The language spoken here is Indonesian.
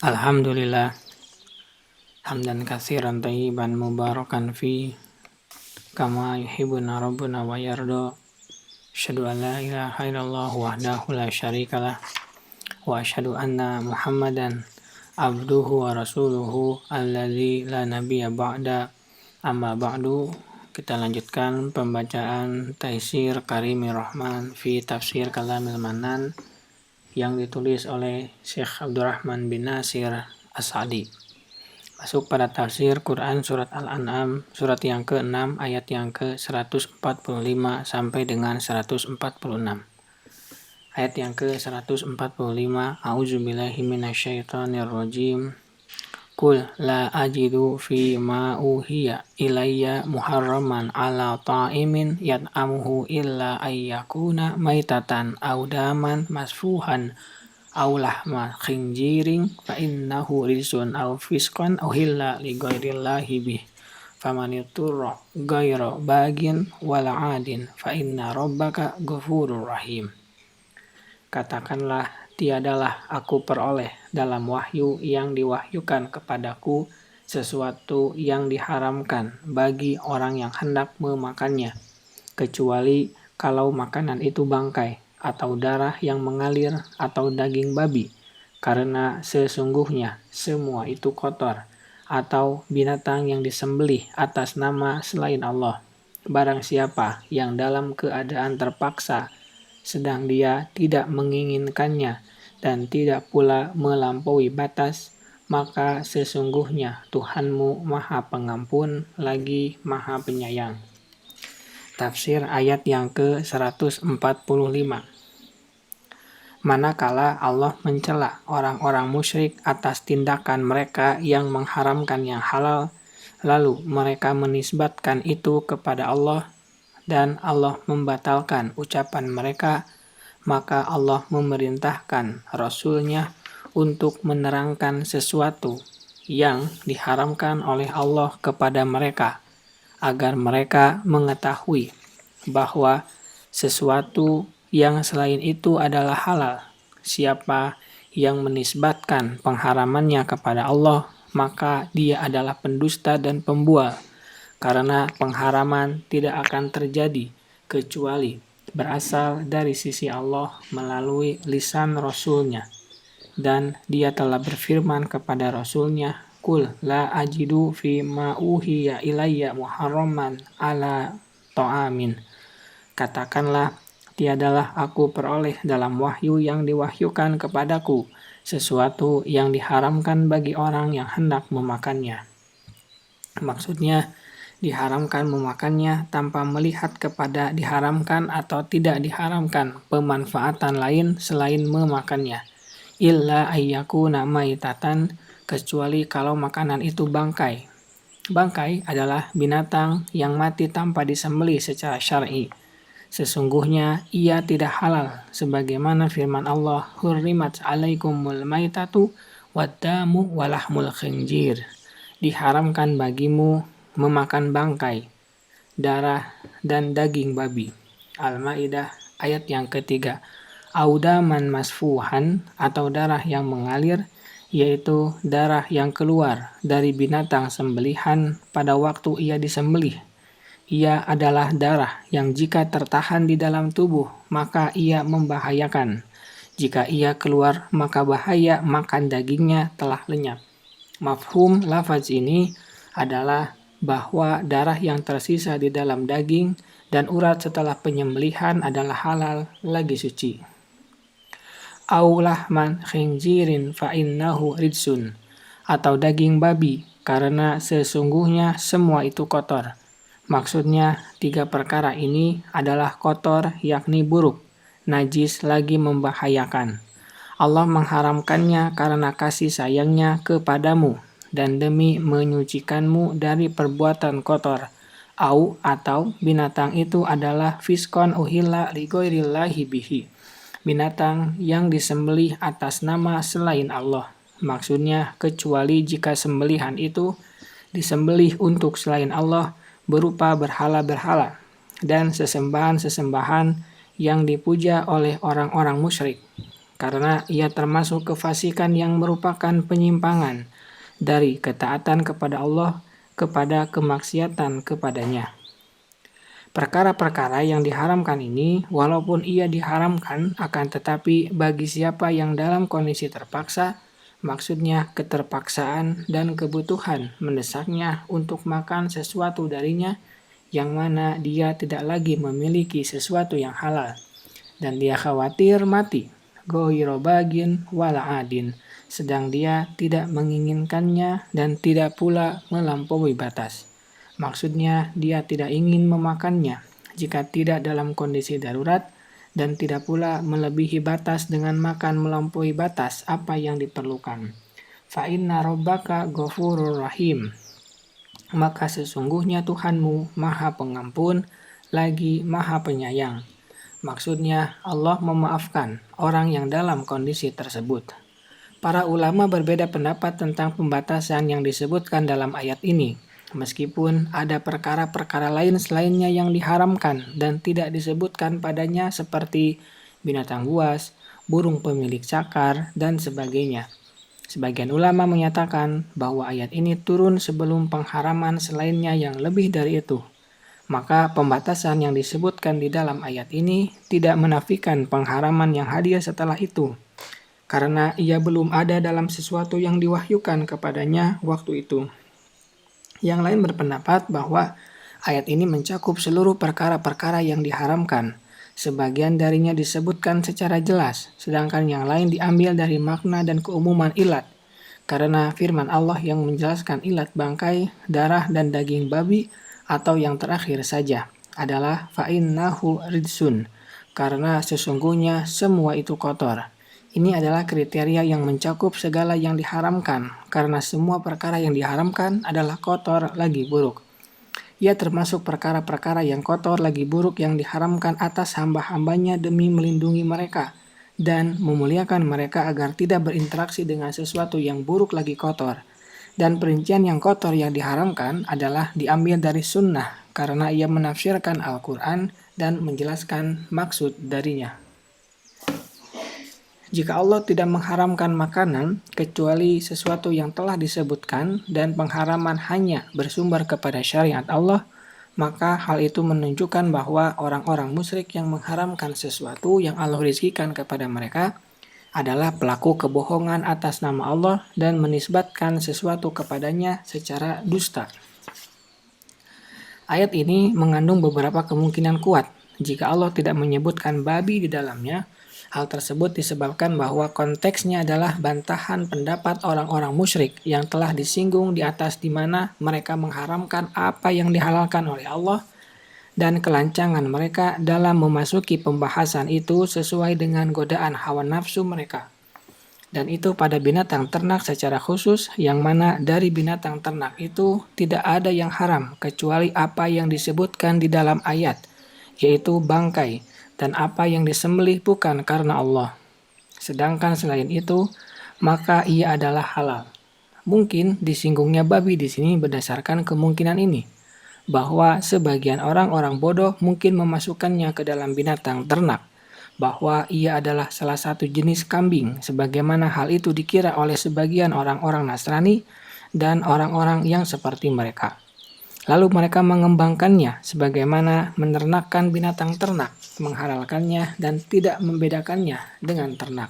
Alhamdulillah, hamdan katsiran thayyiban mubarakan fi kama yuhibbuna rabbuna wa yarda. Asyhadu an la ilaha illallah wahdahu la syarikalah wa asyhadu anna Muhammadan abduhu wa rasuluhu alladzi la nabiyya ba'da. Amma ba'du, kita lanjutkan pembacaan Taisir Karimir Rahman fi Tafsir Kalamil Manan yang ditulis oleh Syekh Abdurrahman bin Nasir As-Sa'di. Masuk pada tafsir Quran surat Al-An'am, surat yang ke-6 ayat yang ke-145 sampai dengan 146. Ayat yang ke-145, A'udzubillahi minasyaitonirrajim. Qul la ajidu fi ma uhiya ilayya muharraman ala ta'imin yat'amuhu illa ayyakuna maitatan aw daman masfuhan aw lahma khinzirin fa innahu rijsun aw fisqan uhilla li ghairillahi bih faman yuturra ghaira bagin wala adin fa inna rabbaka ghafurur rahim. Katakanlah, tiadalah aku peroleh dalam wahyu yang diwahyukan kepadaku sesuatu yang diharamkan bagi orang yang hendak memakannya, kecuali kalau makanan itu bangkai atau darah yang mengalir atau daging babi, karena sesungguhnya semua itu kotor, atau binatang yang disembelih atas nama selain Allah. Barang siapa yang dalam keadaan terpaksa sedang dia tidak menginginkannya dan tidak pula melampaui batas, maka sesungguhnya Tuhanmu Maha Pengampun lagi Maha Penyayang. Tafsir ayat yang ke-145. Manakala Allah mencela orang-orang musyrik atas tindakan mereka yang mengharamkan yang halal, lalu mereka menisbatkan itu kepada Allah, dan Allah membatalkan ucapan mereka, maka Allah memerintahkan Rasul-Nya untuk menerangkan sesuatu yang diharamkan oleh Allah kepada mereka, agar mereka mengetahui bahwa sesuatu yang selain itu adalah halal. Siapa yang menisbatkan pengharamannya kepada Allah, maka dia adalah pendusta dan pembual. Karena pengharaman tidak akan terjadi kecuali berasal dari sisi Allah melalui lisan Rasul-Nya. Dan dia telah berfirman kepada Rasul-Nya, Qul la ajidu fi ma uhiya ilayya muharraman ala ta'amin. Katakanlah, tiadalah aku peroleh dalam wahyu yang diwahyukan kepadaku sesuatu yang diharamkan bagi orang yang hendak memakannya. Maksudnya, diharamkan memakannya tanpa melihat kepada diharamkan atau tidak diharamkan pemanfaatan lain selain memakannya. Illa ayyakuna maitatan, kecuali kalau makanan itu bangkai. Bangkai adalah binatang yang mati tanpa disembelih secara syar'i. Sesungguhnya ia tidak halal, sebagaimana firman Allah, hurrimat alaikumul maitatu waddamu walahmul khinjir. Diharamkan bagimu memakan bangkai, darah, dan daging babi. Al-Maidah ayat yang ketiga. Audaman masfuhan, atau darah yang mengalir, yaitu darah yang keluar dari binatang sembelihan pada waktu ia disembelih. Ia adalah darah yang jika tertahan di dalam tubuh, maka ia membahayakan. Jika ia keluar, maka bahaya makan dagingnya telah lenyap. Mafhum lafaz ini adalah bahwa darah yang tersisa di dalam daging dan urat setelah penyembelihan adalah halal lagi suci. Aw lahman khinzirin fa innahu rijsun, atau daging babi, karena sesungguhnya semua itu kotor. Maksudnya, 3 perkara ini adalah kotor, yakni buruk, najis lagi membahayakan. Allah mengharamkannya karena kasih sayangnya kepadamu dan demi menyucikanmu dari perbuatan kotor. Atau binatang itu adalah fiskon uhilla li ghairillahi bihi, binatang yang disembelih atas nama selain Allah. Maksudnya, kecuali jika sembelihan itu disembelih untuk selain Allah berupa berhala-berhala dan sesembahan-sesembahan yang dipuja oleh orang-orang musyrik. karena ia termasuk kefasikan yang merupakan penyimpangan dari ketaatan kepada Allah kepada kemaksiatan kepadanya. Perkara-perkara yang diharamkan ini, walaupun ia diharamkan, akan tetapi bagi siapa yang dalam kondisi terpaksa, maksudnya keterpaksaan dan kebutuhan mendesaknya untuk makan sesuatu darinya, yang mana dia tidak lagi memiliki sesuatu yang halal, dan dia khawatir mati, ghaira bagin wala adin, sedang dia tidak menginginkannya dan tidak pula melampaui batas. Maksudnya dia tidak ingin memakannya jika tidak dalam kondisi darurat dan tidak pula melebihi batas dengan makan melampaui batas apa yang diperlukan. Fa inna rabbaka ghafurur rahim. Maka sesungguhnya Tuhanmu Maha Pengampun lagi Maha Penyayang. Maksudnya Allah memaafkan orang yang dalam kondisi tersebut. Para ulama berbeda pendapat tentang pembatasan yang disebutkan dalam ayat ini. Meskipun ada perkara-perkara lain selainnya yang diharamkan dan tidak disebutkan padanya seperti binatang buas, burung pemilik cakar, dan sebagainya. Sebagian ulama menyatakan bahwa ayat ini turun sebelum pengharaman selainnya yang lebih dari itu. Maka pembatasan yang disebutkan di dalam ayat ini tidak menafikan pengharaman yang hadir setelah itu, karena ia belum ada dalam sesuatu yang diwahyukan kepadanya waktu itu. Yang lain berpendapat bahwa ayat ini mencakup seluruh perkara-perkara yang diharamkan. Sebagian darinya disebutkan secara jelas, sedangkan yang lain diambil dari makna dan keumuman ilat. Karena firman Allah yang menjelaskan ilat bangkai, darah, dan daging babi, atau yang terakhir saja, adalah fa'innahu ridsun, karena sesungguhnya semua itu kotor. Ini adalah kriteria yang mencakup segala yang diharamkan, karena semua perkara yang diharamkan adalah kotor lagi buruk. Ia termasuk perkara-perkara yang kotor lagi buruk yang diharamkan atas hamba-hambanya demi melindungi mereka, dan memuliakan mereka agar tidak berinteraksi dengan sesuatu yang buruk lagi kotor. Dan perincian yang kotor yang diharamkan adalah diambil dari sunnah, karena ia menafsirkan Al-Quran dan menjelaskan maksud darinya. Jika Allah tidak mengharamkan makanan kecuali sesuatu yang telah disebutkan dan pengharaman hanya bersumber kepada syariat Allah, maka hal itu menunjukkan bahwa orang-orang musyrik yang mengharamkan sesuatu yang Allah rizkikan kepada mereka adalah pelaku kebohongan atas nama Allah dan menisbatkan sesuatu kepadanya secara dusta. Ayat ini mengandung beberapa kemungkinan kuat. Jika Allah tidak menyebutkan babi di dalamnya, hal tersebut disebabkan bahwa konteksnya adalah bantahan pendapat orang-orang musyrik yang telah disinggung di atas, di mana mereka mengharamkan apa yang dihalalkan oleh Allah, dan kelancangan mereka dalam memasuki pembahasan itu sesuai dengan godaan hawa nafsu mereka. Dan itu pada binatang ternak secara khusus, yang mana dari binatang ternak itu tidak ada yang haram kecuali apa yang disebutkan di dalam ayat, yaitu bangkai, dan apa yang disembelih bukan karena Allah. Sedangkan selain itu, maka ia adalah halal. Mungkin disinggungnya babi di sini berdasarkan kemungkinan ini, bahwa sebagian orang-orang bodoh mungkin memasukkannya ke dalam binatang ternak, bahwa ia adalah salah satu jenis kambing, sebagaimana hal itu dikira oleh sebagian orang-orang Nasrani dan orang-orang yang seperti mereka. Lalu mereka mengembangkannya sebagaimana menernakkan binatang ternak, menghalalkannya dan tidak membedakannya dengan ternak.